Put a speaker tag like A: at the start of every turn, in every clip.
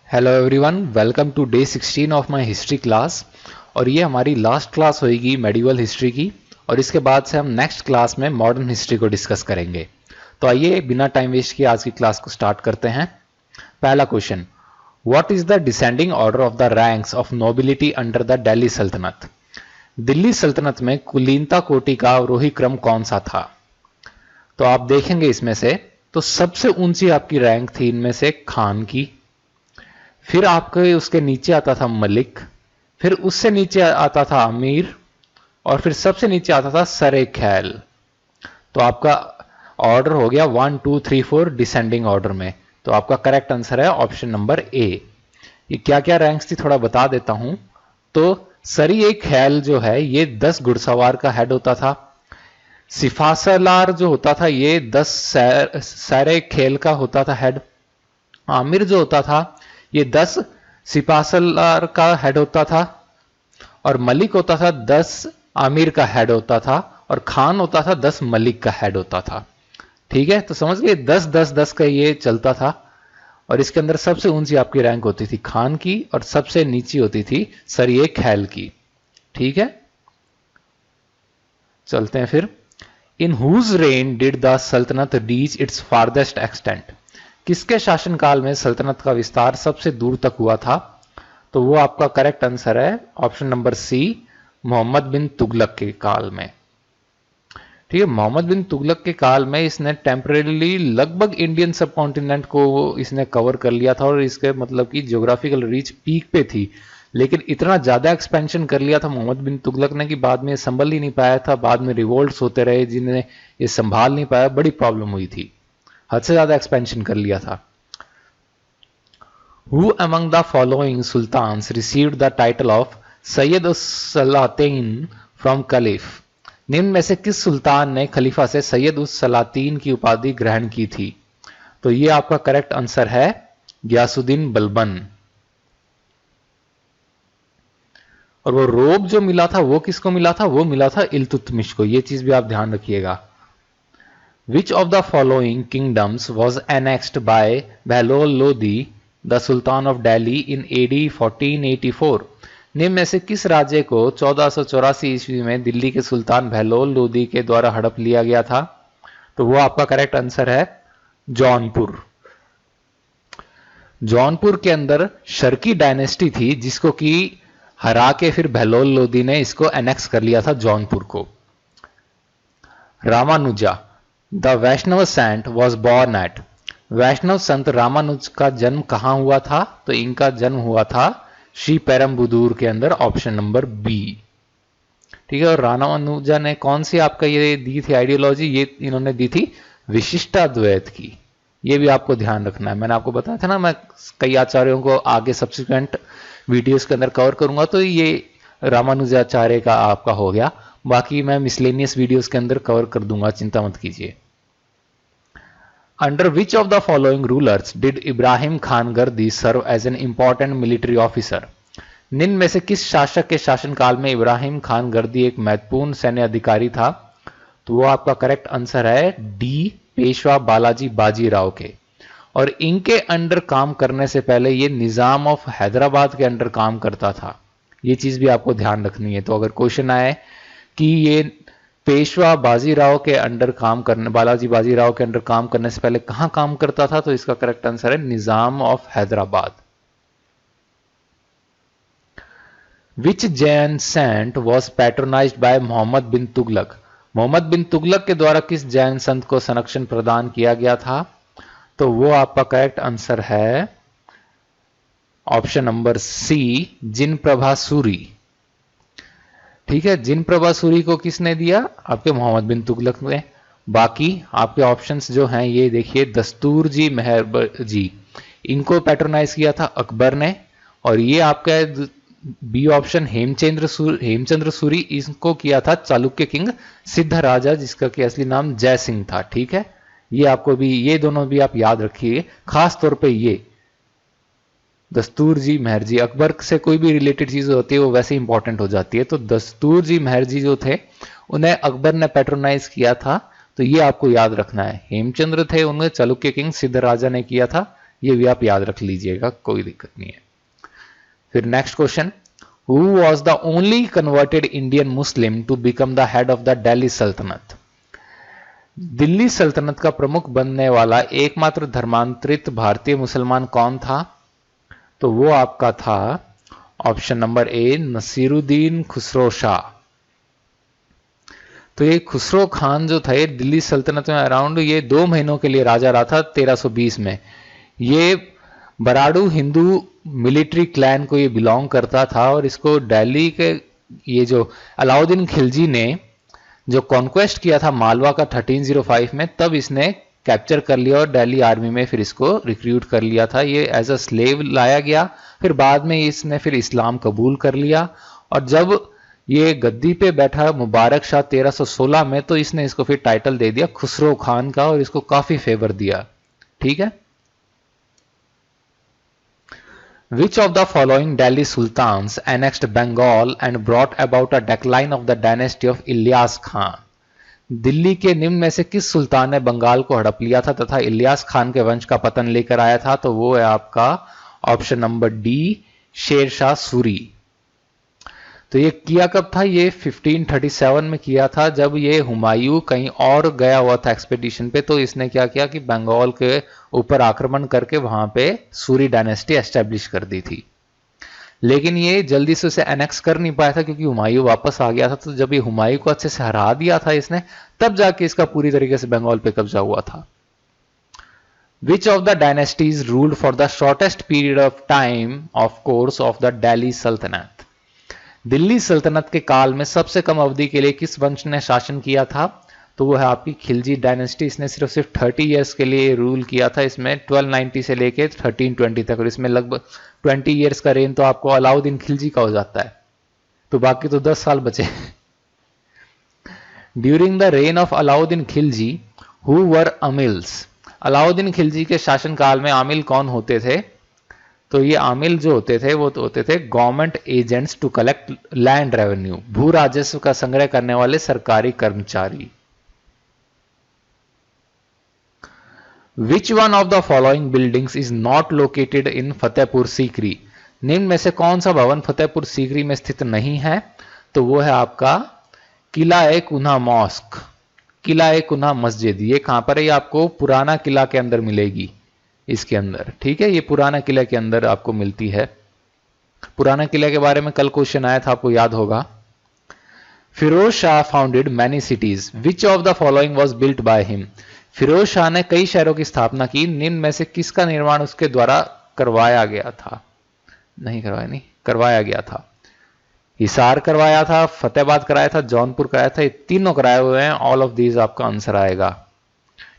A: Hello everyone, welcome to day 16 of my history class. और ये हमारी लास्ट क्लास होगी मेडिवल हिस्ट्री की, और इसके बाद से हम नेक्स्ट क्लास में मॉडर्न हिस्ट्री को डिस्कस करेंगे। तो आइए बिना टाइम वेस्ट किए आज की क्लास को स्टार्ट करते हैं। पहला question, what is the descending order of the ranks of nobility under the Delhi sultanate? Delhi सल्तनत में कुलीनता कोटि का आरोही क्रम कौन सा था? तो आप देखेंगे इसमें से तो सबसे ऊंची आपकी रैंक थी इनमें से खान की, फिर आपके उसके नीचे आता था मलिक, फिर उससे नीचे आता था अमीर, और फिर सबसे नीचे आता था सरे ख्याल। तो आपका ऑर्डर हो गया 1 2 3 4 डिसेंडिंग ऑर्डर में। तो आपका करेक्ट आंसर है ऑप्शन नंबर ए। ये क्या क्या रैंक्स थी थोड़ा बता देता हूं। तो सरी ख्याल जो है ये 10 घुड़सवार का हेड होता था। सिफासलार जो होता था ये 10 सरे खेल का होता था हेड। आमिर जो होता था ये 10 सिपासलार का हेड होता था, और मलिक होता था 10 आमिर का हेड होता था, और खान होता था 10 मलिक का हेड होता था। ठीक है, तो समझ गए 10 10 10 का ये चलता था। और इसके अंदर सबसे ऊंची आपकी रैंक होती थी खान की, और सबसे नीची होती थी सरिये खैल की। ठीक है, चलते हैं फिर। In whose reign did the sultanate reach its farthest extent? किसके शासनकाल में सल्तनत का विस्तार सबसे दूर तक हुआ था? तो वो आपका करेक्ट आंसर है ऑप्शन नंबर सी, मोहम्मद बिन तुगलक के काल में। ठीक है, मोहम्मद बिन तुगलक के काल में इसने टेम्परेली लगभग इंडियन सब कॉन्टिनेंट को इसने कवर कर लिया था, और इसके मतलब की ज्योग्राफिकल रीच पीक पे थी। लेकिन इतना ज्यादा एक्सपेंशन कर लिया था मोहम्मद बिन तुगलक ने कि बाद में संभल ही नहीं पाया था। बाद में रिवोल्ट्स होते रहे जिन्हें ये संभाल नहीं पाया, बड़ी प्रॉब्लम हुई थी, हद से ज्यादा एक्सपेंशन कर लिया था। Who among the following sultans received the title of Syed उस-सलातीन from Caliph? निम्न में से किस सुल्तान ने खलीफा से सैयद उस-सलातीन की उपाधि ग्रहण की थी? तो ये आपका करेक्ट आंसर है गयासुद्दीन बलबन। और वो रोब जो मिला था वो किसको मिला था? वो मिला था इल्तुतमिश को। ये चीज भी आप ध्यान रखिएगा। Which of the following kingdoms was annexed by Bahlol Lodi, the Sultan of Delhi in AD 1484? निम्न में से किस राज्य को 1484 ईस्वी में दिल्ली के सुल्तान बहलोल लोदी के द्वारा हड़प लिया गया था? तो वो आपका करेक्ट आंसर है जौनपुर। जौनपुर के अंदर शर्की डायनेस्टी थी जिसको कि हरा के फिर बहलोल लोदी ने इसको एनेक्स कर लिया था जौनपुर को। Ramanuja the Vaishnava saint was born at? Vaishnav संत रामानुज का जन्म कहां हुआ था? तो इनका जन्म हुआ था श्री पेरम्बुदूर के अंदर, ऑप्शन नंबर बी। ठीक है, और रामानुजा ने कौन सी आपका ये दी थी आइडियोलॉजी? ये इन्होंने दी थी विशिष्टाद्वैत की। ये भी आपको ध्यान रखना है। मैंने आपको बताया था ना, मैं कई आचार्यों को आगे सब्सिक्वेंट वीडियोस के अंदर कवर करूंगा, तो ये रामानुजाचार्य का आपका हो गया। बाकी मैं मिसलेनियस वीडियोस के अंदर कवर कर दूंगा, चिंता मत कीजिए। Under which of the following rulers did Ibrahim Khan Gardi serve as an important military officer? निम्न में से किस शासक के शासनकाल में इब्राहिम खान गर्दी एक महत्वपूर्ण सैन्य अधिकारी था? तो वो आपका करेक्ट आंसर है डी, पेशवा बालाजी बाजीराव के। और इनके अंडर काम करने से पहले ये निजाम ऑफ हैदराबाद के अंडर काम करता था। ये चीज भी आपको ध्यान रखनी है। तो अगर क्वेश्चन आए कि ये पेशवा बाजीराव के अंडर काम करने, बालाजी बाजीराव के अंडर काम करने से पहले कहां काम करता था? तो इसका करेक्ट आंसर है Nizam of Hyderabad. Which Jain saint was patronized by Mohammad bin Tughlaq? Mohammad bin Tughlaq के द्वारा किस जैन संत को संरक्षण प्रदान किया गया था? तो वो आपका करेक्ट आंसर है ऑप्शन नंबर सी, जिन प्रभा सूरी। ठीक है, जिन प्रभा सूरी को किसने दिया? आपके मोहम्मद बिन तुगलक ने। बाकी आपके ऑप्शंस जो हैं ये देखिए, दस्तूर जी, मेहर जी, इनको पैट्रोनाइज किया था अकबर ने। और ये आपका बी ऑप्शन हेमचंद्र सूरी, इसको किया था चालुक्य किंग सिद्धराजा, जिसका कि असली नाम जय सिंह था। ठीक है, ये आपको भी, ये दोनों भी आप याद रखिए। खास तौर पे ये दस्तूर जी, मेहर जी, अकबर से कोई भी रिलेटेड चीज होती है वो वैसे इंपॉर्टेंट हो जाती है। तो दस्तूर जी, मेहर जी जो थे उन्हें अकबर ने पैट्रोनाइज किया था, तो ये आपको याद रखना है। हेमचंद्र थे, उन्हें चालुक्य किंग सिद्धराजा ने किया था। ये भी आप याद रख लीजिएगा, कोई दिक्कत नहीं है। फिर next question, who was the only converted Indian Muslim to become the head of the Delhi sultanate? Delhi सल्तनत का प्रमुख बनने वाला एकमात्र धर्मांतरित भारतीय मुसलमान कौन था? तो वो आपका था option number A, Nasiruddin Khusro Shah. तो ये खुसरो खान जो था, ये दिल्ली सल्तनत में अराउंड ये 2 महीनों के लिए राजा रहा था 1320 में। ये बराड़ू हिंदू मिलिट्री क्लैन को ये बिलोंग करता था और इसको दिल्ली के ये जो अलाउद्दीन खिलजी ने जो कॉन्क्वेस्ट किया था मालवा का 1305 में, तब इसने कैप्चर कर लिया और दिल्ली आर्मी में फिर इसको रिक्रूट कर लिया था। ये एज अ स्लेव लाया गया, फिर बाद में इसने फिर इस्लाम कबूल कर लिया और जब ये गद्दी पे बैठा मुबारक शाह 1316 में, तो इसने इसको फिर टाइटल दे दिया खुसरो खान का और इसको काफी फेवर दिया। ठीक है। Which of the following Delhi sultans annexed Bengal and brought about a decline of the dynasty of Ilyas Khan? Delhi के निम्न में से किस सुल्तान ने बंगाल को हड़प लिया था तथा इलियास खान के वंश का पतन लेकर आया था? तो वो है आपका option number D, Sher Shah Suri. तो ये किया कब था? ये 1537 में किया था, जब ये हुमायूं कहीं और गया हुआ था एक्सपेडिशन पे, तो इसने क्या किया कि बंगाल के ऊपर आक्रमण करके वहां पे सूरी डायनेस्टी एस्टेब्लिश कर दी थी। लेकिन ये जल्दी से उसे एनेक्स कर नहीं पाया था क्योंकि हुमायूं वापस आ गया था। तो जब ये हुमायूं को अच्छे से हरा दिया था इसने, तब जाके इसका पूरी तरीके से बंगाल पे कब्जा हुआ था। Which of the dynasties ruled for the shortest period of time of course of the Delhi Sultanate? Delhi सल्तनत के काल में सबसे कम अवधि के लिए किस वंश ने शासन किया था? तो वो है आपकी खिलजी डायनेस्टी। इसने सिर्फ 30 इयर्स के लिए रूल किया था। इसमें 1290 से लेके 1320 तक, और इसमें लगभग 20 इयर्स का रेन तो आपको अलाउद्दीन खिलजी का हो जाता है, तो बाकी तो 10 साल बचे। During the reign of Alauddin Khilji who were amils? Alauddin Khilji के शासनकाल में आमिल कौन होते थे? तो ये आमिल जो होते थे वो तो होते थे government agents to collect land revenue, भू राजस्व का संग्रह करने वाले सरकारी कर्मचारी। Which one of the following buildings is not located in Fatehpur Sikri? निम्न में से कौन सा भवन फतेहपुर सीकरी में स्थित नहीं है? तो वो है आपका किला ए कुन्हा मॉस्क, किला ए कुन्हा मस्जिद। ये कहां पर है? ये आपको पुराना किला के अंदर मिलेगी, इसके अंदर। ठीक है, ये पुराना किला के अंदर आपको मिलती है। पुराना किला के बारे में कल क्वेश्चन आया था, आपको याद होगा। Firoz Shah founded many cities, which of the following was built by him? Firoz Shah ने कई शहरों की स्थापना की, निम्न में से किसका निर्माण उसके द्वारा करवाया गया था? करवाया गया था। हिसार करवाया था, फतेहाबाद कराया था, जौनपुर कराया था। ये तीनों कराए हुए हैं। ऑल ऑफ दीज आपका आंसर आएगा।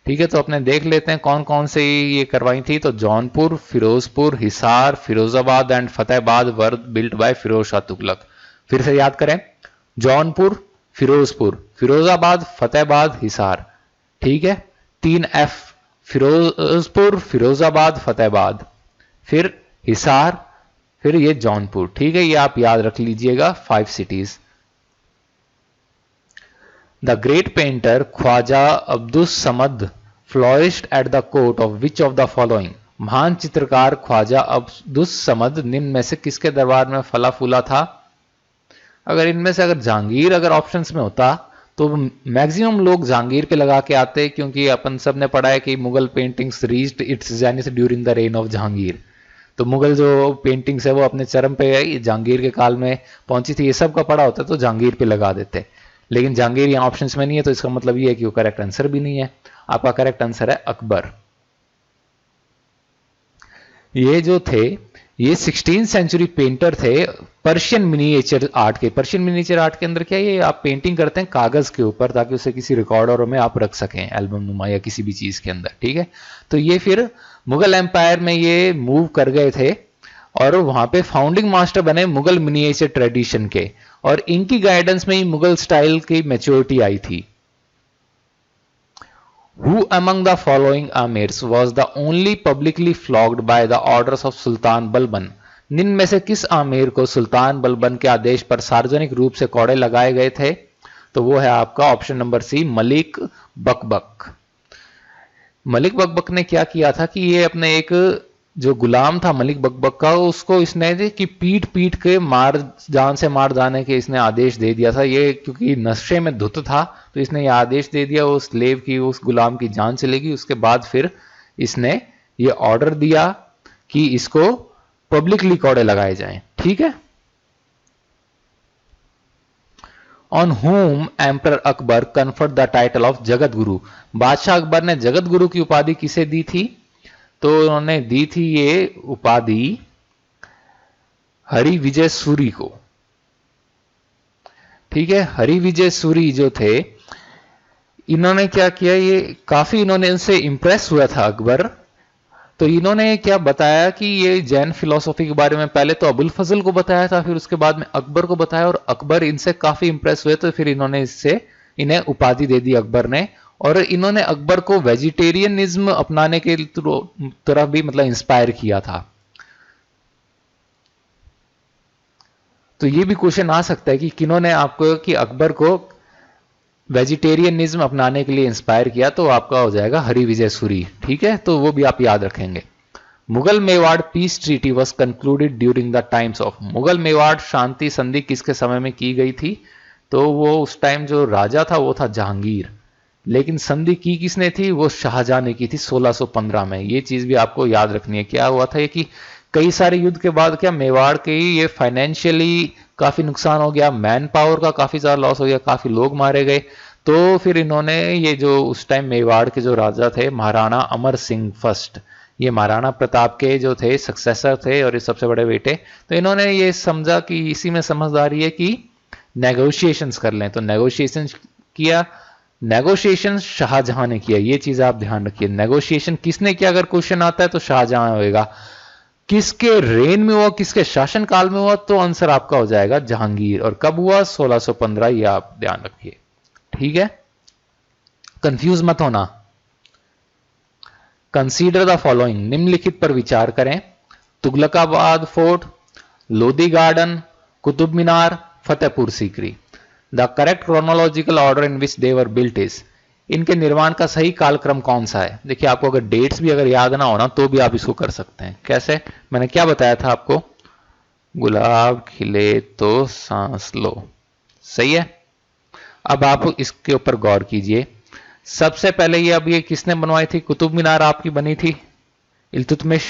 A: ठीक है, तो अपने देख लेते हैं कौन कौन से ये करवाई थी। तो Jaunpur, Firozpur, Hisar, Firozabad and Fatehabad were built by Firoz Shah Tughlaq. फिर से याद करें, जौनपुर, फिरोजपुर, फिरोजाबाद, फतेहाबाद, हिसार। ठीक है, 3 F, फिरोजपुर, फिरोजाबाद, फतेहाबाद, फिर हिसार, फिर ये जौनपुर। ठीक है, ये आप याद रख लीजिएगा 5 cities. The great painter Khwaja Abdus Samad flourished at the court of which of the following? महान चित्रकार ख्वाजा अब्दुस समद निम्न में से किसके दरबार में फला फूला था? अगर इनमें से जहांगीर ऑप्शंस में होता तो मैक्सिमम लोग जहांगीर पे लगा के आते, क्योंकि अपन सब ने पढ़ा है कि Mughal paintings reached it's zenith during the reign of Jahangir. तो मुगल जो पेंटिंग्स है वो अपने चरम पे जहांगीर के काल में पहुंची थी। ये सब का पढ़ा होता तो जहांगीर पे लगा देते, लेकिन जहांगीर यहाँ ऑप्शंस में नहीं है, तो इसका मतलब ये है कि वो करेक्ट आंसर भी नहीं है। आपका करेक्ट आंसर है अकबर। ये जो थे ये 16th सेंचुरी पेंटर थे पर्शियन मिनिएचर आर्ट के। पर्शियन मिनिएचर आर्ट के अंदर क्या है, ये आप पेंटिंग करते हैं कागज के ऊपर ताकि उसे किसी रिकॉर्डर में आप रख सकें, एल्बम नुमा या किसी भी चीज के अंदर। ठीक है, तो ये फिर मुगल एम्पायर में ये मूव कर गए थे और वहां पे फाउंडिंग मास्टर बने मुगल मिनिएचर ट्रेडिशन के, और इनकी गाइडेंस में ही मुगल स्टाइल की मैच्योरिटी आई थी। Who among the following amirs was the only publicly flogged by the orders of सुल्तान बलबन? निम्न में से किस आमिर को सुल्तान बलबन के आदेश पर सार्वजनिक रूप से कोड़े लगाए गए थे? तो वो है आपका ऑप्शन नंबर सी, मलिक बकबक। मलिक बकबक ने क्या किया था कि ये अपने एक जो गुलाम था मलिक बकबक का, उसको इसने कि पीट पीट के मार, जान से मार जाने के इसने आदेश दे दिया था। ये क्योंकि नशे में धुत था तो इसने ये आदेश दे दिया उस स्लेव की, उस गुलाम की जान चलेगी। उसके बाद फिर इसने ये ऑर्डर दिया कि इसको पब्लिकली कोड़े लगाए जाएं। ठीक है। On home emperor Akbar conferred the title of Jagat Guru. बादशाह अकबर ने जगत गुरु की उपाधि किसे दी थी? तो उन्होंने दी थी ये उपाधि हरि विजय सूरी को। ठीक है। हरि विजय सूरी जो थे, इन्होंने क्या किया, ये काफी इन्होंने इनसे इंप्रेस हुआ था अकबर। तो इन्होंने क्या बताया कि ये जैन फिलॉसफी के बारे में पहले तो अबुल फजल को बताया था, फिर उसके बाद में अकबर को बताया, और अकबर इनसे काफी इंप्रेस हुए तो फिर इन्होंने इससे इन्हें उपाधि दे दी अकबर ने। और इन्होंने अकबर को वेजिटेरियनिज्म अपनाने के तरफ भी मतलब इंस्पायर किया था। तो ये भी क्वेश्चन आ सकता है कि किन्होंने आपको कि अकबर को वेजिटेरियनिज्म अपनाने के लिए इंस्पायर किया, तो आपका हो जाएगा हरि विजय सूरी। ठीक है। तो वो भी आप याद रखेंगे। Mughal Mewar peace treaty was concluded during the times of. Mughal Mewar शांति संधि किसके समय में की गई थी? तो वो उस टाइम जो राजा था वो था जहांगीर, लेकिन संधि की किसने थी? वो शाहजहां ने की थी 1615 में। ये चीज भी आपको याद रखनी है। क्या हुआ था ये कि कई सारे युद्ध के बाद क्या मेवाड़ के ये फाइनेंशियली काफी नुकसान हो गया, मैन पावर का काफी ज्यादा लॉस हो गया, काफी लोग मारे गए। तो फिर इन्होंने ये जो उस टाइम मेवाड़ के जो राजा थे महाराणा अमर सिंह फर्स्ट, ये महाराणा प्रताप के जो थे सक्सेसर थे और ये सबसे बड़े बेटे, तो इन्होंने ये समझा कि इसी में समझदारी है कि नेगोशिएशंस कर लें। तो नेगोशिएशन किया। नेगोशिएशन शाहजहां ने किया। ये चीज आप ध्यान रखिए। नेगोशिएशन किसने किया? अगर क्वेश्चन आता है तो शाहजहां होएगा। किसके रेन में हुआ, किसके शासन काल में हुआ? तो आंसर आपका हो जाएगा जहांगीर। और कब हुआ? 1615। ये आप ध्यान रखिए। ठीक है। कंफ्यूज मत होना। Consider the following. निम्नलिखित पर विचार करें। Tughlaqabad fort, Lodhi garden, Qutub Minar, Fatehpur Sikri. The correct chronological order in which they were built is. इनके निर्माण का सही कालक्रम कौन सा है? देखिए, आपको अगर डेट्स भी अगर याद ना हो ना तो भी आप इसको कर सकते हैं। कैसे? मैंने क्या बताया था आपको? गुलाब खिले तो सांस लो। सही है। अब आप इसके ऊपर गौर कीजिए। सबसे पहले ये किसने बनवाई थी? कुतुब मीनार आपकी बनी थी इल्तुतमिश,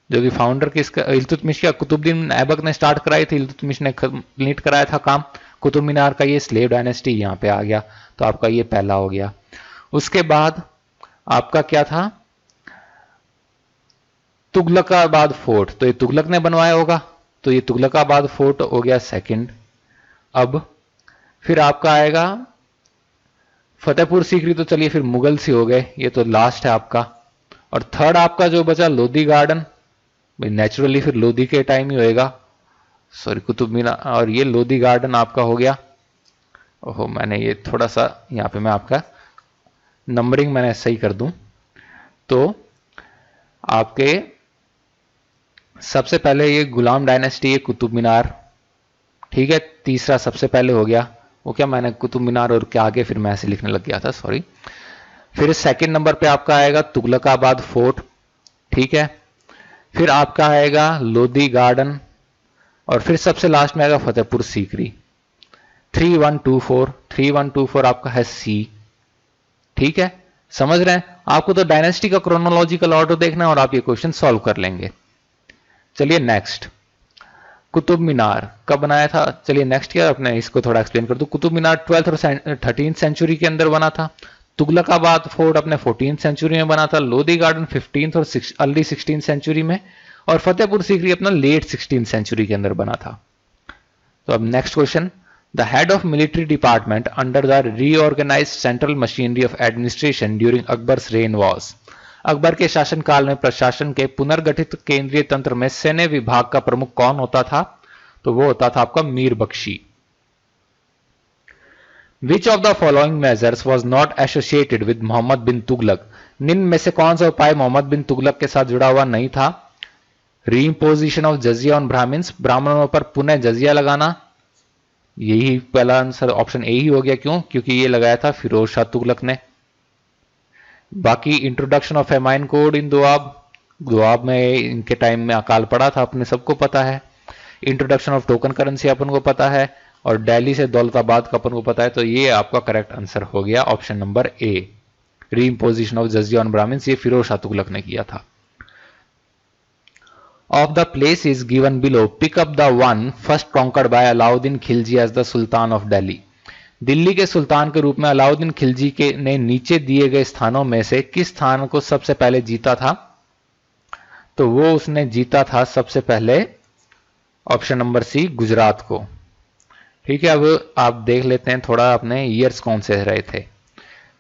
A: जो कि फाउंडर किसका? इल्तुतमिश का। कुतुबुद्दीन ऐबक ने स्टार्ट कराई थी, इल्तुतमिश ने कंप्लीट कराया था काम। कुतुब मीनार का ये स्लेव डायनेस्टी यहां पे आ गया, तो आपका ये पहला हो गया। उसके बाद आपका क्या था? तुगलकाबाद फोर्ट, तो ये तुगलक ने बनवाया होगा, तो ये तुगलकाबाद फोर्ट हो गया सेकंड। अब फिर आपका आएगा फतेहपुर सीकरी, तो चलिए फिर मुगल से हो गए, ये तो लास्ट है आपका। और थर्ड आपका जो बचा लोधी गार्डन, भाई नेचुरली फिर लोधी के टाइम ही होएगा, सॉरी कुतुब मीनार, और ये लोधी गार्डन आपका हो गया। ओहो, मैंने ये थोड़ा सा यहां पे मैं आपका नंबरिंग मैंने सही कर दूं, तो आपके सबसे पहले ये गुलाम डायनेस्टी, ये कुतुब मीनार। ठीक है। तीसरा सबसे पहले हो गया वो क्या, मैंने कुतुब मीनार और क्या आगे फिर मैं ऐसे लिखने लग गया था, सॉरी। फिर सेकंड नंबर पे आपका आएगा तुगलकाबाद फोर्ट। ठीक है। फिर आपका आएगा लोधी गार्डन, और फिर सबसे लास्ट में आएगा फतेहपुर सीकरी। 3124 आपका है सी। ठीक है। समझ रहे हैं? आपको तो डायनेस्टी का क्रोनोलॉजिकल ऑर्डर देखना है और आप ये क्वेश्चन सॉल्व कर लेंगे। चलिए नेक्स्ट, कुतुब मीनार कब बनाया था? चलिए नेक्स्ट ईयर अपने इसको थोड़ा एक्सप्लेन कर दूं। कुतुब मीनार 12th और 13th सेंचुरी के अंदर बना था। तुगलकाबाद फोर्ट अपने 14th सेंचुरी में बना था। लोधी गार्डन 15th और अर्ली 16th सेंचुरी में, और फतेहपुर सीकरी अपना लेट 16th सेंचुरी के अंदर बना था। तो अब next question, the head of military department under the reorganized central machinery of administration during Akbar's reign was. Akbar के शासनकाल में प्रशासन के पुनर्गठित केंद्रीय तंत्र में सैन्य विभाग का प्रमुख कौन होता था? तो वो होता था आपका Mir Bakhshi. Which of the following measures was not associated with Mohammad bin Tughlaq. निम्न में से कौन सा उपाय मोहम्मद बिन तुगलक के साथ जुड़ा हुआ नहीं था? रीइम्पोजिशन ऑफ जजिया ऑन ब्राह्मण्स, ब्राह्मणों पर पुनः जजिया लगाना। यही पहला आंसर ऑप्शन ए ही हो गया। क्यों? क्योंकि ये लगाया था फिरोज शाह तुगलक ने। बाकी इंट्रोडक्शन ऑफ फेमाइन कोड इन दोआब, दोआब में इनके टाइम में अकाल पड़ा था, अपने सबको पता है। इंट्रोडक्शन ऑफ टोकन करेंसी अपन को पता है, और दिल्ली से दौलताबाद का अपन को पता है। तो ये आपका करेक्ट आंसर हो गया option number A, re imposition of jizya on Brahmins, ये फिरोज शाह तुगलक ने किया था। Of the place is given below, pick up the one first conquered by Alauddin Khilji as the sultan of Delhi. Delhi के सुल्तान के रूप में अलाउद्दीन खिलजी के ने नीचे दिए गए स्थानों में से किस स्थान को सबसे पहले जीता था? तो वो उसने जीता था सबसे पहले ऑप्शन नंबर सी, गुजरात को। ठीक है, अब आप देख लेते हैं थोड़ा अपने ईयर्स कौन से रहे थे।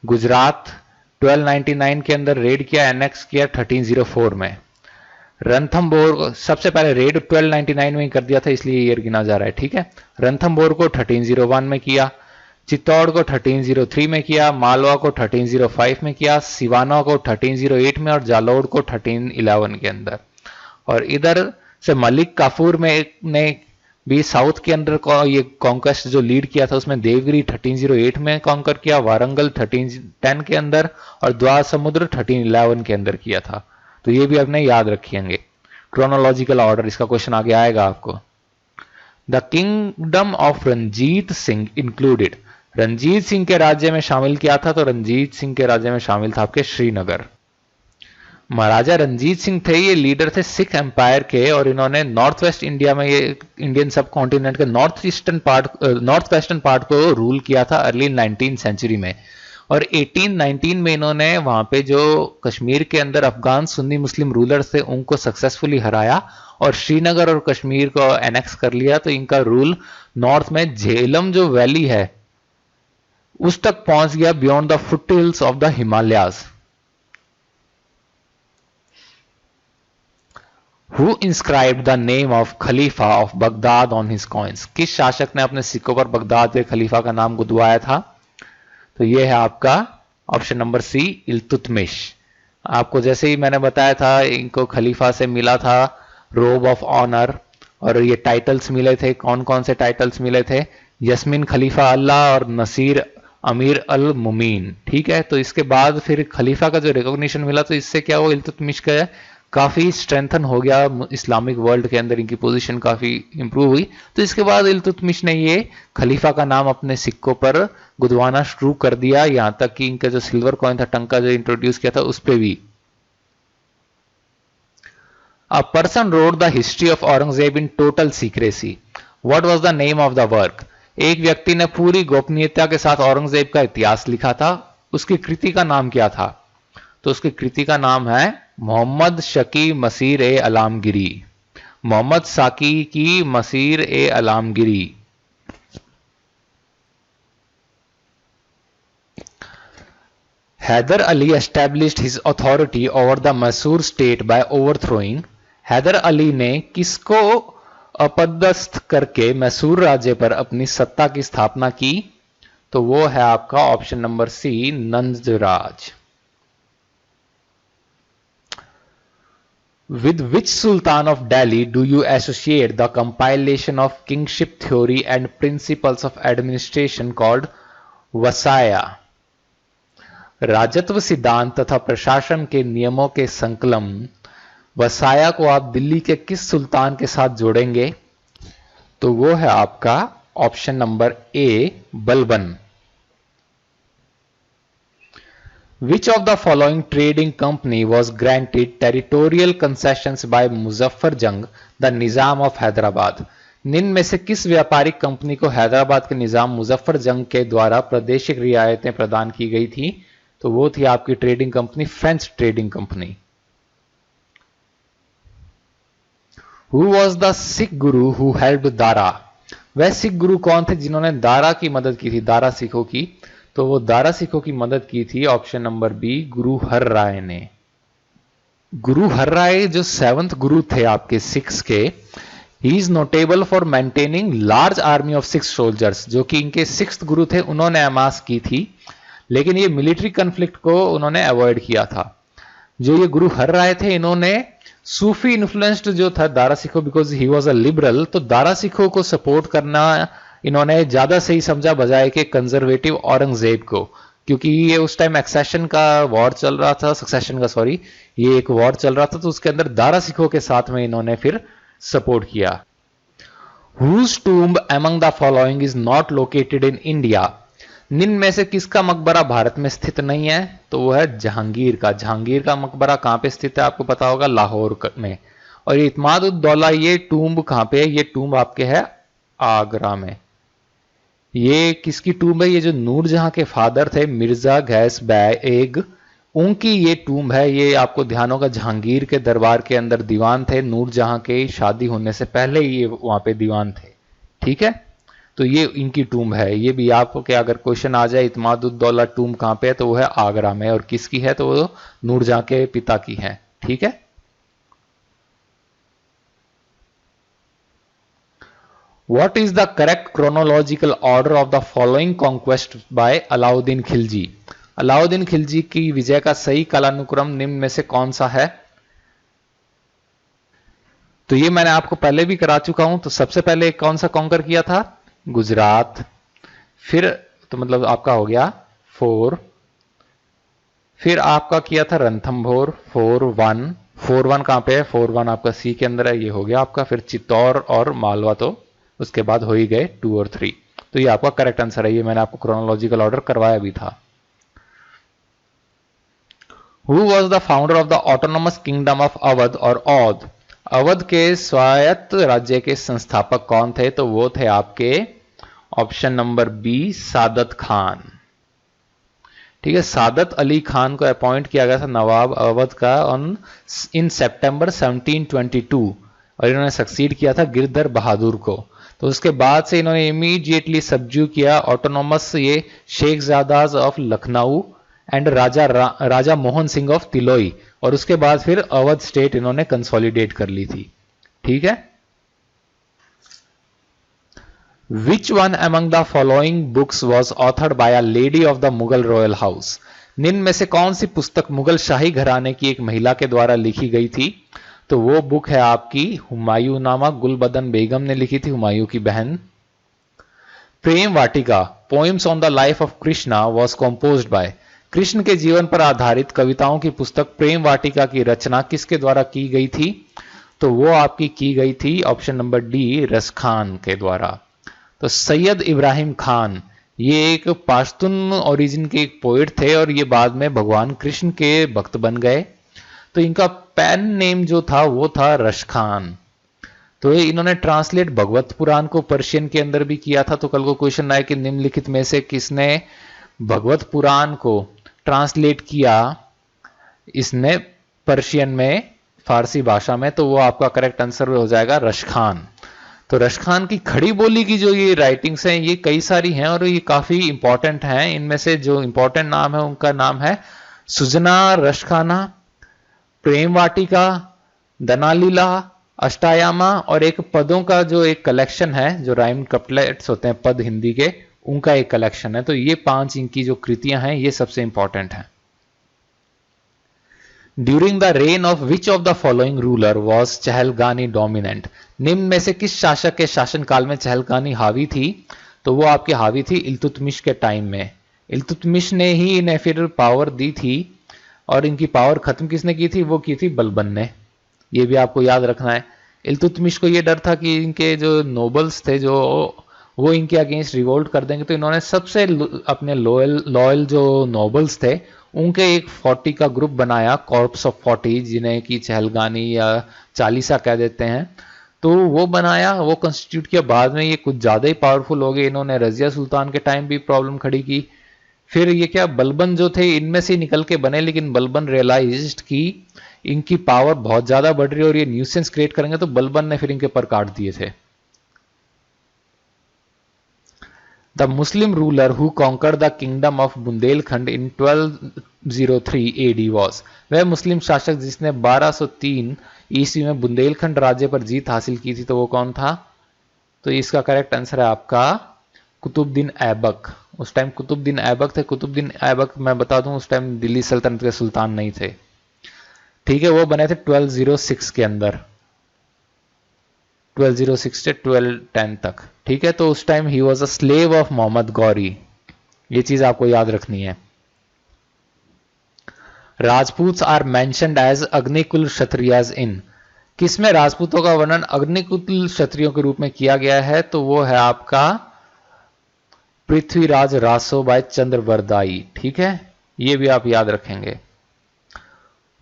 A: गुजरात 1299 के अंदर रेड किया, एनेक्स किया 1304 में। रणथंबोर सबसे पहले रेड 1299 में ही कर दिया था, इसलिए ईयर गिना जा रहा है। ठीक है, रणथंबोर को 1301 में किया, चित्तौड़ को 1303 में किया, मालवा को 1305 में किया, सिवाना को 1308 में, और जालौर को 1311 के अंदर। और इधर से मलिक काफूर में ने भी साउथ के अंदर को ये कॉन्क्वेस्ट जो लीड किया था, उसमें देवगिरी 1308 में कॉन्कर किया, वारंगल 1310 के अंदर, और द्वार समुद्र 1311 के अंदर किया था। तो ये भी आपने याद रखेंगे, क्रोनोलॉजिकल ऑर्डर इसका क्वेश्चन आगे आएगा आपको। The kingdom of Ranjit Singh included, Ranjit Singh के राज्य में शामिल किया था, तो रंजीत सिंह के राज्य में शामिल था आपके श्रीनगर। महाराजा रंजीत सिंह थे, ये लीडर थे सिख एम्पायर के, और इन्होंने नॉर्थ वेस्ट इंडिया में, ये इंडियन सब कॉन्टिनेंट के नॉर्थ वेस्टर्न पार्ट को रूल किया था अर्ली 19th सेंचुरी में। और 1819 में इन्होंने वहां पे जो कश्मीर के अंदर अफगान सुन्नी मुस्लिम रूलर्स थे उनको सक्सेसफुली हराया, और श्रीनगर और कश्मीर को एनेक्स कर लिया। तो इनका रूल नॉर्थ में झेलम जो वैली है उस तक पहुंच गया, beyond the foothills of the Himalayas. Who inscribed the name of Khalifa of Baghdad on his coins? किस शासक ने अपने सिक्कों पर बगदाद के खलीफा का नाम गुदवाया था? तो यह है आपका ऑप्शन नंबर सी, इल्तुतमिश। आपको जैसे ही मैंने बताया था, इनको खलीफा से मिला था रोब ऑफ ऑनर, और ये टाइटल्स मिले थे। कौन कौन से टाइटल्स मिले थे? यस्मिन खलीफा अल्लाह और नसीर अमीर अल मुमीन। ठीक है, तो इसके बाद फिर खलीफा का जो रिकॉग्निशन मिला, तो इससे क्या हुआ, इल्तुतमिश का काफी स्ट्रेंथन हो गया इस्लामिक वर्ल्ड के अंदर, इनकी पोजीशन काफी इंप्रूव हुई। तो इसके बाद इल्तुतमिश ने ये खलीफा का नाम अपने सिक्कों पर गुदवाना शुरू कर दिया, यहां तक कि इनका जो सिल्वर कॉइन था, टंका जो इंट्रोड्यूस किया था, उस पे भी। A person road the history of Aurangzeb in total secrecy, what was the name of the work? एक व्यक्ति ने पूरी गोपनीयता के साथ औरंगजेब का इतिहास लिखा था, उसकी कृति का नाम क्या था? तो उसकी कृति का नाम है मोहम्मद शकी मसीर ए अलामगिरी। मोहम्मद साकी की Masir e Alamgiri. Hyder Ali established his authority over the Mysore state by overthrowing, Hyder Ali ने किसको अपदस्थ करके मैसूर राज्य पर अपनी सत्ता की स्थापना की? तो वो है आपका option number C, Nandraj. With which Sultan of Delhi do you associate the compilation of kingship theory and principles of administration called वसाया? राजत्व सिद्धांत तथा प्रशासन के नियमों के संकलन वसाया को आप दिल्ली के किस सुल्तान के साथ जोड़ेंगे? तो वो है आपका option number A, Balban. Which of the following trading company was granted territorial concessions by Muzaffar Jung, the Nizam of Hyderabad? निम्न में से किस व्यापारिक कंपनी को हैदराबाद के निजाम मुजफ्फर जंग के द्वारा प्रादेशिक रियायतें प्रदान की गई थी? तो वो थी आपकी trading company, French trading company. Who was the Sikh guru who helped Dara? वह सिख गुरु कौन थे जिन्होंने दारा की मदद की थी, दारा सिखों की? तो वो दारा सिखों की मदद की थी ऑप्शन नंबर बी, गुरु हर राय ने। गुरु हर राय जो 7th गुरु थे आपके सिख्स के, he is notable for maintaining large army of 6 soldiers, जो कि इनके 6th गुरु थे, उन्होंने अमास की थी, लेकिन ये मिलिट्री कन्फ्लिक्ट को उन्होंने अवॉइड किया था। जो ये गुरु हर राय थे, इन्होंने सूफी इन्फ्लुएंस्ड जो था दारा सिखों, because he was a liberal, तो दारा सिखों को सपोर्ट करना इन्होंने ज्यादा सही समझा बजाय के कंजर्वेटिव औरंगजेब को। क्योंकि ये उस टाइम एक्सेशन का वॉर चल रहा था, सक्सेशन का सॉरी, ये एक वॉर चल रहा था, तो उसके अंदर दारा सिखों के साथ में इन्होंने फिर सपोर्ट किया। Whose tomb among the following is not located in India? निम्न में से किसका मकबरा भारत में स्थित नहीं है? तो वो है जहांगीर का। जहांगीर का मकबरा कहां पे स्थित है आपको पता होगा, लाहौर में। और ये इत्माद उद दौला, ये टूम्ब कहां पे है? ये टूम्ब आपके है आगरा में। ये किसकी टूम्ब है? ये जो नूरजहां के फादर थे मिर्जा गैस बेग, उनकी ये टूम्ब है। ये आपको ध्यान होगा जहांगीर के दरबार के अंदर दीवान थे, नूरजहां के शादी होने से पहले ये वहां पे दीवान थे। ठीक है, तो ये इनकी टूम्ब है। ये भी आपको क्या अगर क्वेश्चन आ जाए इत्मादुद्दौला टूम्ब कहां पे है, तो वो है आगरा में। और किसकी है? तो वो नूरजहां के पिता की है। ठीक है, What is the correct chronological order of the following conquest by Alauddin Khilji? Alauddin Khilji की विजय का सही कालानुक्रम निम्न में से कौन सा है? तो ये मैंने आपको पहले भी करा चुका हूं। तो सबसे पहले कौन सा कॉन्कर किया था? गुजरात। फिर तो मतलब आपका हो गया 4। फिर आपका किया था रणथंभौर 4-1। 4-1 कहां पे है? 4-1 आपका सी के अंदर है, ये हो गया आपका। फिर चित्तौड़ और मालवा तो उसके बाद हो ही गए 2 और 3। तो ये आपका करेक्ट आंसर है। ये मैंने आपको क्रोनोलॉजिकल ऑर्डर करवाया भी था। Who was the founder of the autonomous kingdom of Awadh और औध? अवध के स्वायत्त राज्य के संस्थापक कौन थे? तो वो थे आपके ऑप्शन नंबर बी, सादत खान। ठीक है, सादत अली खान को अपॉइंट किया गया था नवाब अवध का इन सितंबर 1722, और इन्होंने सक्सीड किया था गिरधर बहादुर को। तो उसके बाद से इन्होंने इमीडिएटली सब्ज्यू किया ऑटोनोमस ये Shaikhzadas of Lucknow and Raja Mohan Singh of Tiloi, और उसके बाद फिर अवध स्टेट इन्होंने कंसोलिडेट कर ली थी। ठीक है, Which one among the following books was authored by a lady of the Mughal royal house? निम्न में से कौन सी पुस्तक मुगल शाही घराने की एक महिला के द्वारा लिखी गई थी? तो वो बुक है आपकी हुमायूं नामा, गुलबदन बेगम ने लिखी थी, हुमायूं की बहन। Prem Vatika poems on the life of Krishna was composed by, Krishna के जीवन पर आधारित कविताओं की पुस्तक प्रेम वाटिका की रचना किसके द्वारा की गई थी? तो वो आपकी की गई थी ऑप्शन नंबर डी, रसखान के द्वारा। तो सैयद इब्राहिम खान ये एक पाश्तून ओरिजिन के एक पोएट थे, और ये बाद में भगवान कृष्ण के भक्त बन गए। तो इनका पेन नेम जो था वो था रशखान। तो ये इन्होंने ट्रांसलेट भगवत पुराण को पर्शियन के अंदर भी किया था। तो कल को क्वेश्चन आए कि निम्नलिखित में से किसने भगवत पुराण को ट्रांसलेट किया इसने पर्शियन में, फारसी भाषा में, तो वो आपका करेक्ट आंसर हो जाएगा रशखान। तो रशखान की खड़ी बोली की जो ये राइटिंग्स हैं ये कई सारी हैं और ये काफी इंपॉर्टेंट हैं। इनमें से जो इंपॉर्टेंट नाम है उनका नाम है सुजना रशखाना, प्रेम वाटिका, दनालीला, अष्टायामा, और एक पदों का जो एक कलेक्शन है, जो राइम कपलेट्स होते हैं पद हिंदी के, उनका एक कलेक्शन है। तो ये 5 इनकी जो कृतियां हैं ये सबसे इंपॉर्टेंट हैं। During the reign of which of the following ruler was Chahalgani dominant? निम्न में से किस शासक के शासनकाल में चहलगानी हावी थी? तो वो आपकी हावी थी इल्तुतमिश के टाइम में। इल्तुतमिश ने ही इन्हें फिर पावर दी थी, और इनकी पावर खत्म किसने की थी? वो की थी बलबन ने। ये भी आपको याद रखना है। इल्तुतमिश को ये डर था कि इनके जो नोबल्स थे जो वो इनके अगेंस्ट रिवोल्ट कर देंगे, तो इन्होंने सबसे अपने लॉयल जो नोबल्स थे उनके एक 40 का ग्रुप बनाया, कॉर्प्स ऑफ 40, जिन्हें कि चहलगानी या चालीसा कह देते हैं। तो वो बनाया, वो कंस्टिट्यूट किया। बाद में ये कुछ ज्यादा ही पावरफुल हो गए। इन्होंने रजिया सुल्तान के टाइम भी प्रॉब्लम खड़ी की। फिर ये क्या बलबन जो थे इनमें से निकल के बने, लेकिन बलबन रियलाइज्ड कि इनकी पावर बहुत ज्यादा बढ़ रही है और ये न्यूसेंस क्रिएट करेंगे, तो बलबन ने फिर इनके पर काट दिए थे। The Muslim ruler who conquer the kingdom of Bundelkhand in 1203 AD was, वह मुस्लिम शासक जिसने 1203 ईस्वी में बुंदेलखंड राज्य पर जीत हासिल की थी, तो वो कौन था? तो इसका करेक्ट आंसर है आपका कुतुबुद्दीन ऐबक। उस टाइम कुतुबुद्दीन ऐबक थे। कुतुबुद्दीन ऐबक मैं बता दूं उस टाइम दिल्ली सल्तनत के सुल्तान नहीं थे। ठीक है, वो बने थे 1206 के अंदर, 1206 से 1210 तक। ठीक है, तो उस टाइम ही was a slave of Mohammad Ghori. ये चीज आपको याद रखनी है। Rajputs are mentioned as Agnikula Kshatriyas in. किसमें राजपूतों का वर्णन अग्निकुल क्षत्रियों के रूप में किया गया है? तो वो है आपका पृथ्वीराज रासो बाय चंद्रवरदाई। ठीक है, ये भी आप याद रखेंगे।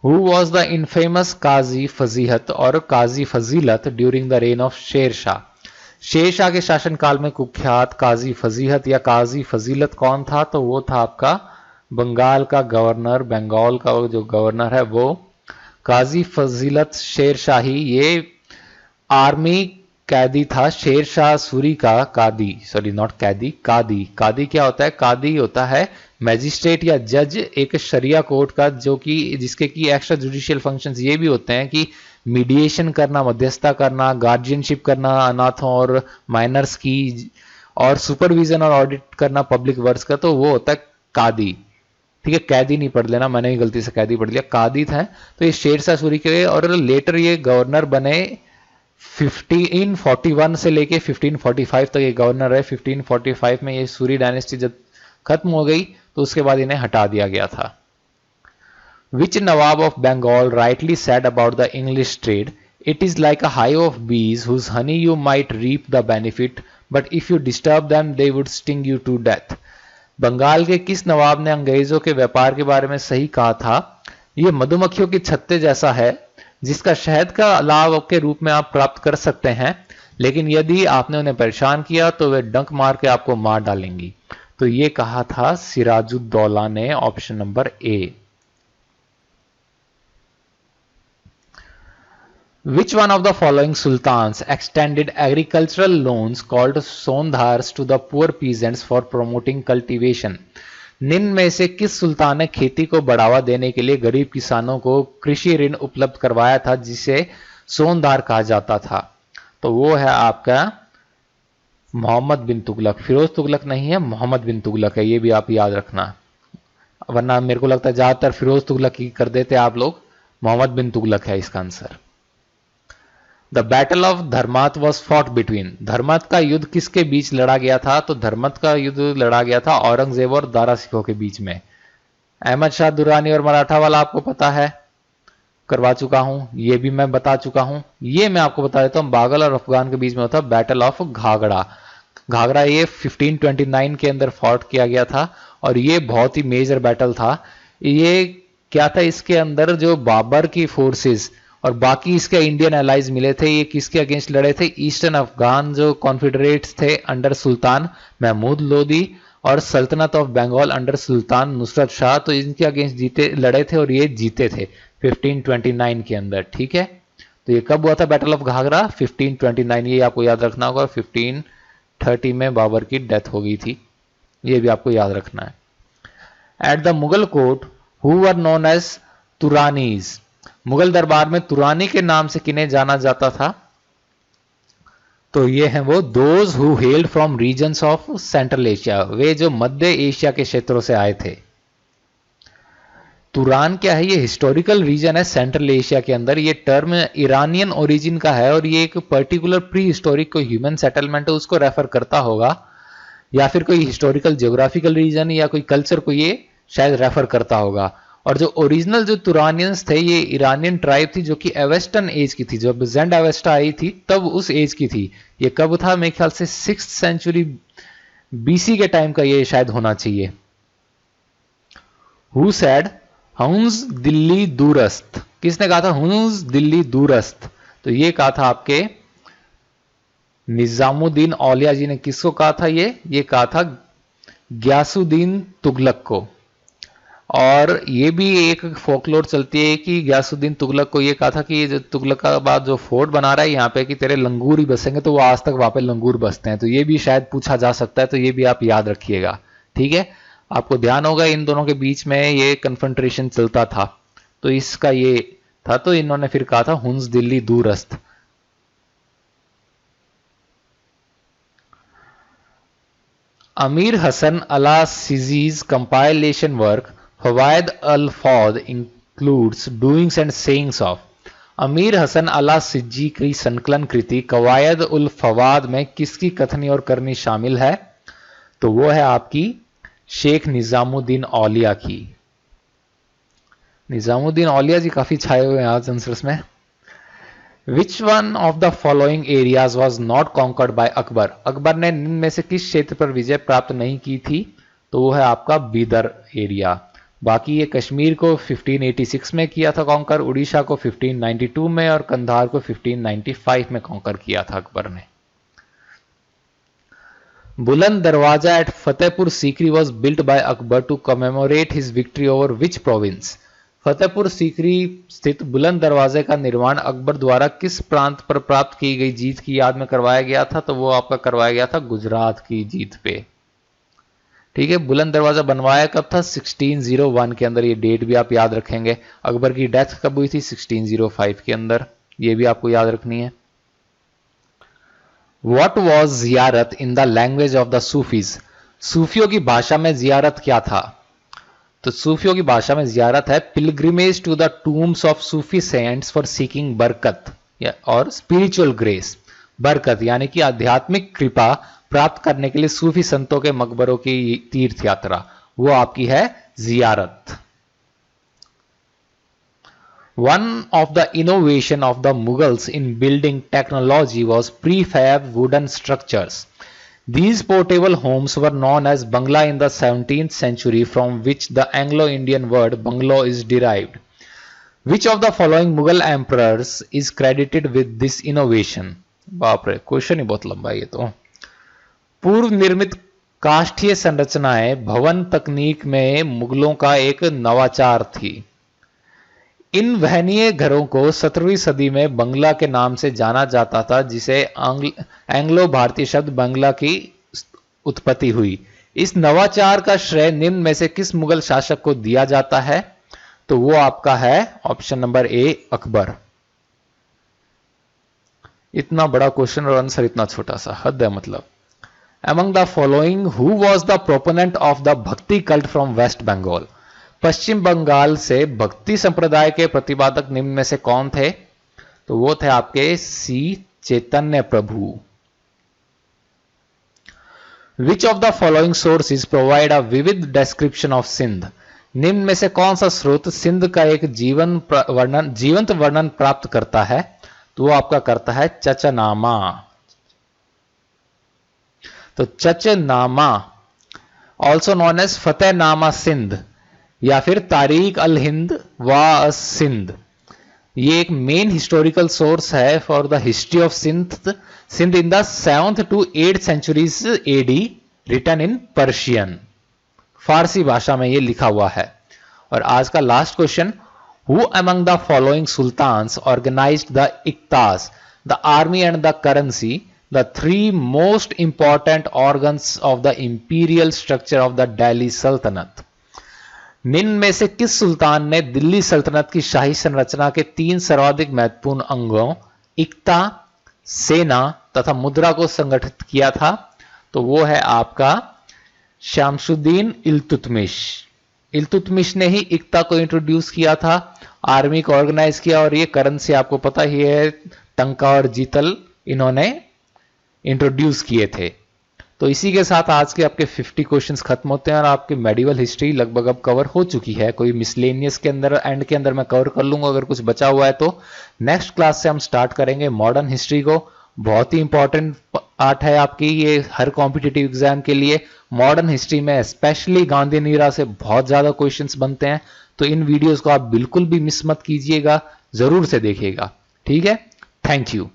A: Who was the infamous Qazi Fazihat और Qazi Fazilat during the reign of Sher Shah? Sher Shah के शासनकाल में कुख्यात काजी फजीहत या काजी फजीलत कौन था? तो वो था आपका बंगाल का गवर्नर, बंगाल का जो गवर्नर है वो काजी फजीलत शेरशाही। ये आर्मी कैदी था, शेरशाह सूरी का कादी, सॉरी नॉट कैदी, कादी। कादी क्या होता है? कादी होता है मैजिस्ट्रेट या जज एक शरिया कोर्ट का, जो कि जिसके की एक्स्ट्रा जुडिशियल फंक्शंस ये भी होते हैं कि मीडिएशन करना, मध्यस्थता करना, गार्जियनशिप करना अनाथों और माइनर्स की, और सुपरविजन और ऑडिट करना पब्लिक वर्क्स का, तो वो होता है कादी। ठीक है, कैदी नहीं पढ़ लेना, मैंने ही गलती से कैदी पढ़ लिया, कादी था। तो ये शेरशाह सूरी के, और लेटर ये गवर्नर बने 1541 से लेके 1545 तक ये गवर्नर है। 1545 में ये सूरी डायनेस्टी जब खत्म हो गई तो उसके बाद इन्हें हटा दिया गया था। Which Nawab of Bengal rightly said about the English trade, it is like a hive of bees whose honey you might reap the benefit, but if you disturb them they would sting you to death। Bengal के किस नवाब ने अंग्रेजों के व्यापार के बारे में सही कहा था? ये मधुमक्खियों के छत्ते जैसा है जिसका शहद का लाभ के रूप में आप प्राप्त कर सकते हैं, लेकिन यदि आपने उन्हें परेशान किया तो वे डंक मार के आपको मार डालेंगी। तो ये कहा था सिराजुद्दौला ने, option number A. Which one of the following sultans extended agricultural loans called sondhars to the poor peasants for promoting cultivation? निम्न में से किस सुल्तान ने खेती को बढ़ावा देने के लिए गरीब किसानों को कृषि ऋण उपलब्ध करवाया था, जिसे सोनधार कहा जाता था? तो वो है आपका मोहम्मद बिन तुगलक। फिरोज तुगलक नहीं है, मोहम्मद बिन तुगलक है, ये भी आप याद रखना, वरना मेरे को लगता है ज्यादातर फिरोज तुगलक ही कर देते आप लोग। मोहम्मद बिन तुगलक है इसका आंसर। द बैटल ऑफ धर्मात वॉज फॉट बिटवीन, धर्मत का युद्ध किसके बीच लड़ा गया था? तो धर्मत का युद्ध लड़ा गया था औरंगजेब और दारा सिखों के बीच में। अहमद शाह दुरानी और मराठा वाला आपको पता है, करवा चुका हूं, ये भी मैं बता चुका हूं। ये मैं आपको बता देता हूं, बागल और अफगान के बीच में होता बैटल ऑफ घाघरा। घाघरा ये 1529 के अंदर फॉट किया गया था और ये बहुत ही मेजर बैटल था। ये क्या था, इसके अंदर जो बाबर की फोर्सेस और बाकी इसके इंडियन एलाइज मिले थे, ये किसके अगेंस्ट लड़े थे? ईस्टर्न अफगान जो कॉन्फेडरेट्स थे अंडर सुल्तान महमूद लोदी और सल्तनत ऑफ बंगाल अंडर सुल्तान नुसरत शाह, तो इनके अगेंस्ट जीते लड़े थे और ये जीते थे 1529 के अंदर। ठीक है, तो ये कब हुआ था बैटल ऑफ घाघरा? 1529, ये आपको याद रखना होगा। 1530 में बाबर की डेथ हो गई थी, ये भी आपको याद रखना है। At the Mughal court who were known as Turanis, Mughal दरबार में तुरानी के नाम से किन्हें जाना जाता था? तो ये हैं वो those who hailed from regions of Central Asia, वे जो मध्य एशिया के क्षेत्रों से आए थे। तुरान क्या है? ये हिस्टोरिकल रीजन है सेंट्रल एशिया के अंदर। ये टर्म ईरानियन ओरिजिन का है और ये एक पर्टिकुलर प्री हिस्टोरिक कोई ह्यूमन सेटलमेंट है उसको रेफर करता होगा, या फिर कोई हिस्टोरिकल जियोग्राफिकल रीजन या कोई कल्चर को ये शायद रेफर करता होगा। और जो ओरिजिनल जो तुरानियंस थे ये ईरानियन ट्राइब थी जो कि एवेस्टर्न एज की थी, जब जेंड एवेस्टा आई थी तब उस एज की थी। ये कब था? मेरे ख्याल से 6th सेंचुरी बीसी के टाइम का ये शायद होना चाहिए। हु सेड हुन्स दिल्ली दूरस्त, किसने कहा था हुन्स दिल्ली दूरस्त? तो ये कहा था आपके निजामुद्दीन औलिया जी ने। किसको कहा था? ये कहा था ग्यासुद्दीन तुगलक को। और ये भी एक फोकलोर चलती है कि ग्यासुद्दीन तुगलक को ये कहा था कि जो तुगलकाबाद जो फोर्ट बना रहा है यहाँ पे कि तेरे लंगूर ही बसेंगे, तो वो आज तक वहां पे लंगूर बसते हैं। तो ये भी शायद पूछा जा सकता है, तो ये भी आप याद रखिएगा। ठीक है, आपको ध्यान होगा इन दोनों के बीच में ये कन्फ्रंट्रेशन चलता था, तो इसका ये था, तो इन्होंने फिर कहा था Hund's Delhi दूरस्त। Amir Hasan Ala Sijzi's compilation work Fawaid al Fuad includes doings and sayings of, Amir Hasan अला सिज्जी की संकलन कृति कवायद उल फवाद में किसकी कथनी और करनी शामिल है? तो वो है आपकी शेख निजामुद्दीन औलिया की। निजामुद्दीन औलिया जी काफी छाए हुए हैं आज आंसर्स में। Which one of the following areas was not conquered by Akbar? Akbar ने निम्न में से किस क्षेत्र पर विजय प्राप्त नहीं की थी? तो वो है आपका बीदर एरिया। बाकी ये कश्मीर को 1586 में किया था कॉन्कर, उड़ीसा को 1592 में और कंधार को 1595 में कॉन्कर किया था अकबर ने। Buland Darwaza at Fatehpur Sikri was built by Akbar to commemorate his victory over which province? Fatehpur Sikri स्थित बुलंद दरवाजे का निर्माण अकबर द्वारा किस प्रांत पर प्राप्त की गई जीत की याद में करवाया गया था? तो वो आपका करवाया गया था गुजरात की जीत पे। ठीक है, बुलंद दरवाजा बनवाया कब था? 1601 के अंदर। ये डेट भी आप याद रखेंगे। अकबर की डेथ कब हुई थी? 1605 के अंदर। ये भी आपको याद रखनी है। What was ziyarat in the language of the Sufis? सूफियों की भाषा में जियारत क्या था? तो सूफियों की भाषा में जियारत है pilgrimage to the tombs of Sufi saints for seeking barakat और स्पिरिचुअल ग्रेस। बरकत यानी कि आध्यात्मिक कृपा प्राप्त करने के लिए सूफी संतों के मकबरों की तीर्थ यात्रा, वो आपकी है जियारत। One of the innovation of the Mughals in building technology was prefab wooden structures. These portable homes were known as bungalow in the 17th century, from which the Anglo-Indian word bungalow is derived. Which of the following Mughal emperors is credited with this innovation? बाप रे, question ही बहुत लंबा है ये तो। पूर्व निर्मित काष्ठीय संरचनाएं भवन तकनीक में मुगलों का एक नवाचार थी। इन वहनीय घरों को 17वीं सदी में बंगला के नाम से जाना जाता था, जिसे एंग्लो भारतीय शब्द बंगला की उत्पत्ति हुई। इस नवाचार का श्रेय निम्न में से किस मुगल शासक को दिया जाता है? तो वो आपका है ऑप्शन नंबर ए, अकबर। इतना बड़ा क्वेश्चन और आंसर इतना छोटा सा, हद है मतलब। Among the following, who was the proponent of the भक्ति cult from West Bengal? पश्चिम बंगाल से भक्ति संप्रदाय के प्रतिपादक निम्न में से कौन थे? तो वो थे आपके सी चैतन्य प्रभु। Which of the following sources provide a vivid description of Sindh? निम्न में से कौन सा स्रोत सिंध का एक जीवंत वर्णन प्राप्त करता है? तो वो आपका करता है चचनामा। तो Chachnama also known as Fatehnama Sindh या फिर तारीख अल हिंद व सिंध, ये एक मेन हिस्टोरिकल सोर्स है for the history of Sindh in the 7th to 8th centuries AD, written in Persian, Farsi भाषा में ये लिखा हुआ है। और आज का last question, who among the following sultans organised the iqtas, the army and the currency, the three most important organs of the imperial structure of the Delhi Sultanate? निम्न में से किस सुल्तान ने दिल्ली सल्तनत की शाही संरचना के 3 सर्वाधिक महत्वपूर्ण अंगों इक्ता, सेना तथा मुद्रा को संगठित किया था? तो वो है आपका शामसुद्दीन इल्तुतमिश। इल्तुतमिश ने ही इक्ता को इंट्रोड्यूस किया था, आर्मी को ऑर्गेनाइज किया, और ये करेंसी आपको पता ही है, टंका और जीतल इन्होंने इंट्रोड्यूस किए थे। तो इसी के साथ आज के आपके 50 क्वेश्चंस खत्म होते हैं और आपकी मेडिवल हिस्ट्री लगभग अब कवर हो चुकी है। कोई मिसलेनियस के अंदर एंड के अंदर मैं कवर कर लूंगा, अगर कुछ बचा हुआ है तो। नेक्स्ट क्लास से हम स्टार्ट करेंगे मॉडर्न हिस्ट्री को। बहुत ही इंपॉर्टेंट पार्ट है आपकी ये हर कॉम्पिटिटिव एग्जाम के लिए। मॉडर्न हिस्ट्री में स्पेशली गांधी ईरा से बहुत ज्यादा क्वेश्चंस बनते हैं, तो इन वीडियोस को आप बिल्कुल भी मिस मत कीजिएगा, जरूर से देखिएगा। ठीक है, थैंक यू।